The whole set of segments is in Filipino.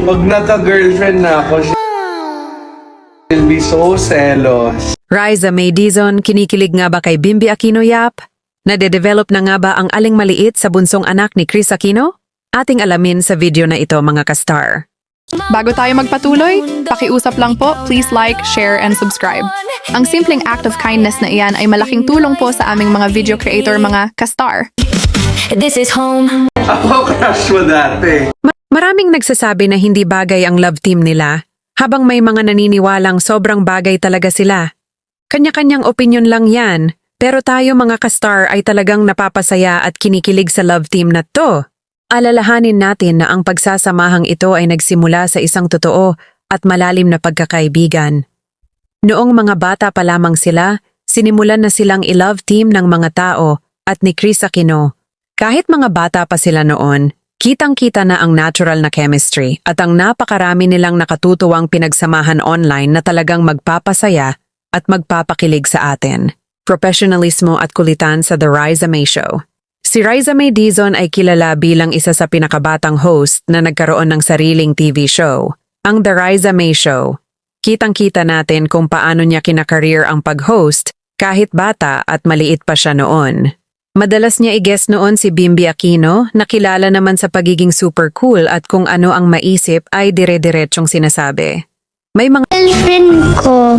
Pag naka-girlfriend na ako, she'll be so selos. Riza May Dizon, kinikilig nga ba kay Bimby Aquino Yap? Nade-develop na nga ba ang aling maliit sa bunsong anak ni Chris Aquino? Ating alamin sa video na ito mga kastar. Bago tayo magpatuloy, pakiusap lang po, please like, share, and subscribe. Ang simpleng act of kindness na iyan ay malaking tulong po sa aming mga video creator mga kastar. This is home. Ako crush mo dati. Maraming nagsasabi na hindi bagay ang love team nila, habang may mga naniniwalang sobrang bagay talaga sila. Kanya-kanyang opinyon lang yan, pero tayo mga kastar ay talagang napapasaya at kinikilig sa love team na to. Alalahanin natin na ang pagsasamahang ito ay nagsimula sa isang totoo at malalim na pagkakaibigan. Noong mga bata pa lamang sila, sinimulan na silang i-love team ng mga tao at ni Chris Aquino. Kahit mga bata pa sila noon, kitang-kita na ang natural na chemistry at ang napakarami nilang nakatutuwang pinagsamahan online na talagang magpapasaya at magpapakilig sa atin. Professionalismo at kulitan sa The Riza May Show. Si Riza May Dizon ay kilala bilang isa sa pinakabatang host na nagkaroon ng sariling TV show, ang The Riza May Show. Kitang-kita natin kung paano niya kinakareer ang pag-host kahit bata at maliit pa siya noon. Madalas niya i-guest noon si Bimby Aquino na kilala naman sa pagiging super cool at kung ano ang maisip ay dire-diretsyong sinasabi. May mga Girlfriend ko.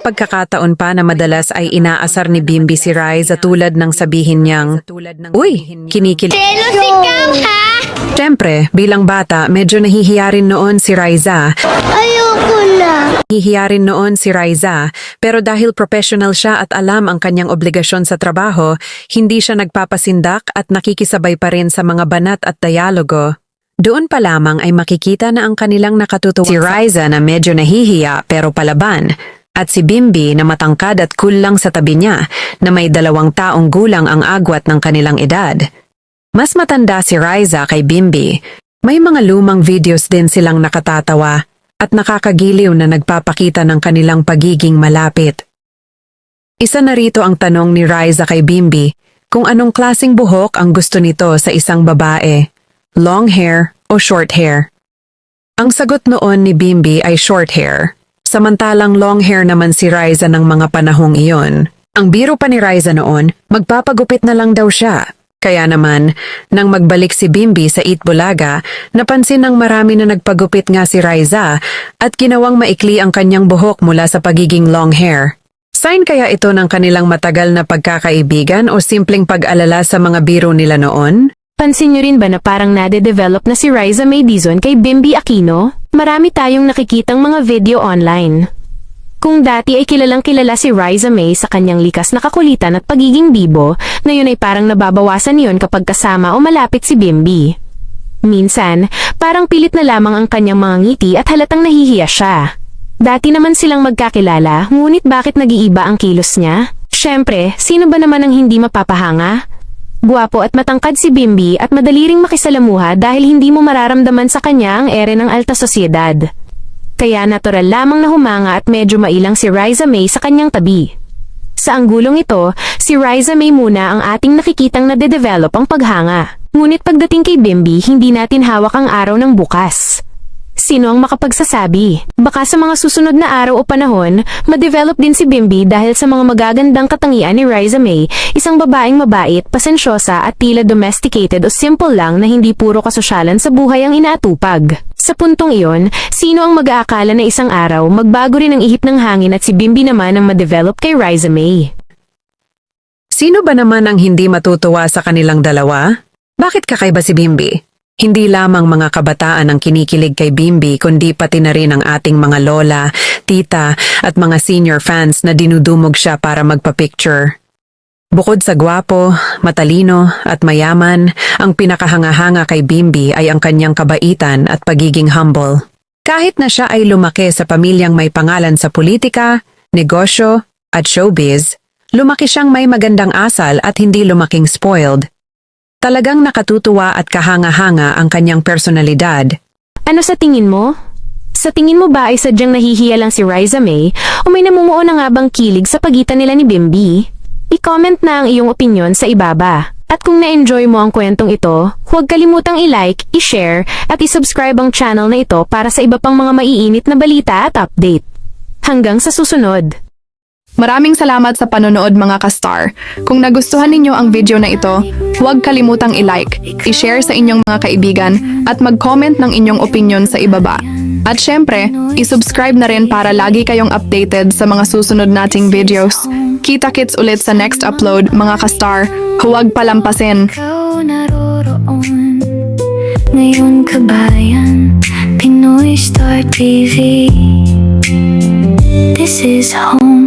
pagkakataon pa na madalas ay inaasar ni Bimby si Riza tulad ng sabihin niyang, "Uy, kinikilig." Selos ikaw, ha? Siyempre, bilang bata, medyo nahihiya rin noon si Riza. Ayoko na. Nahihiya rin noon si Riza, pero dahil professional siya at alam ang kanyang obligasyon sa trabaho, hindi siya nagpapasindak at nakikisabay pa rin sa mga banat at dialogo. Doon pa lamang ay makikita na ang kanilang nakatutuwa si Riza na medyo nahihiya pero palaban, at si Bimby na matangkad at cool lang sa tabi niya na may 2 taong gulang ang agwat ng kanilang edad. Mas matanda si Riza kay Bimby. May mga lumang videos din silang nakatatawa at nakakagiliw na nagpapakita ng kanilang pagiging malapit. Isa na rito ang tanong ni Riza kay Bimby kung anong klaseng buhok ang gusto nito sa isang babae, long hair o short hair. Ang sagot noon ni Bimby ay short hair, samantalang long hair naman si Riza ng mga panahong iyon. Ang biro pa ni Riza noon, magpapagupit na lang daw siya. Kaya naman, nang magbalik si Bimby sa Eat Bulaga, napansin ng marami na nagpagupit nga si Riza at ginawang maikli ang kanyang buhok mula sa pagiging long hair. Sign kaya ito ng kanilang matagal na pagkakaibigan o simpleng pag-alala sa mga biro nila noon? Pansin nyo rin ba na parang nade-develop na si Riza May Dizon kay Bimby Aquino? Marami tayong nakikitang mga video online. Kung dati ay kilalang-kilala si Riza May sa kanyang likas na kakulitan at pagiging bibo, ngayon ay parang nababawasan yon kapag kasama o malapit si Bimby. Minsan, parang pilit na lamang ang kanyang mga ngiti at halatang nahihiya siya. Dati naman silang magkakilala, ngunit bakit nag-iiba ang kilos niya? Siyempre, sino ba naman ang hindi mapapahanga? Guwapo at matangkad si Bimby at madali ring makisalamuha dahil hindi mo mararamdaman sa kanya ang ere ng alta sosyedad. Kaya natural lamang na humanga at medyo mailang si Riza May sa kanyang tabi. Sa anggulong ito, si Riza May muna ang ating nakikitang nade-develop ang paghanga. Ngunit pagdating kay Bimby, hindi natin hawak ang araw ng bukas. Sino ang makapagsasabi? Baka sa mga susunod na araw o panahon, ma-develop din si Bimby dahil sa mga magagandang katangian ni Riza May, isang babaeng mabait, pasensyosa at tila domesticated o simple lang na hindi puro kasosyalan sa buhay ang inaatupag. Sa puntong iyon, sino ang mag-aakala na isang araw magbago rin ang ihip ng hangin at si Bimby naman ang ma-develop kay Riza May? Sino ba naman ang hindi matutuwa sa kanilang dalawa? Bakit kakaiba si Bimby? Hindi lamang mga kabataan ang kinikilig kay Bimby kundi pati na rin ang ating mga lola, tita at mga senior fans na dinudumog siya para magpa-picture. Bukod sa gwapo, matalino at mayaman, ang pinakahanga-hanga kay Bimby ay ang kanyang kabaitan at pagiging humble. Kahit na siya ay lumaki sa pamilyang may pangalan sa politika, negosyo at showbiz, lumaki siyang may magandang asal at hindi lumaking spoiled. Talagang nakatutuwa at kahanga-hanga ang kanyang personalidad. Ano sa tingin mo? Sa tingin mo ba ay sadyang nahihiya lang si Riza May o may namumuo na nga bang kilig sa pagitan nila ni Bimby? I-comment na ang iyong opinyon sa ibaba. At kung na-enjoy mo ang kwentong ito, huwag kalimutang i-like, i-share, at i-subscribe ang channel na ito para sa iba pang mga maiinit na balita at update. Hanggang sa susunod! Maraming salamat sa panonood mga ka-star. Kung nagustuhan ninyo ang video na ito, huwag kalimutang i-like, i-share sa inyong mga kaibigan, at mag-comment ng inyong opinion sa ibaba. At syempre, i-subscribe na rin para lagi kayong updated sa mga susunod nating videos. Kita-kits ulit sa next upload mga ka-star. Huwag palampasin. Ikaw naroroon ngayon kabayan, Pinoy Star TV. This is home.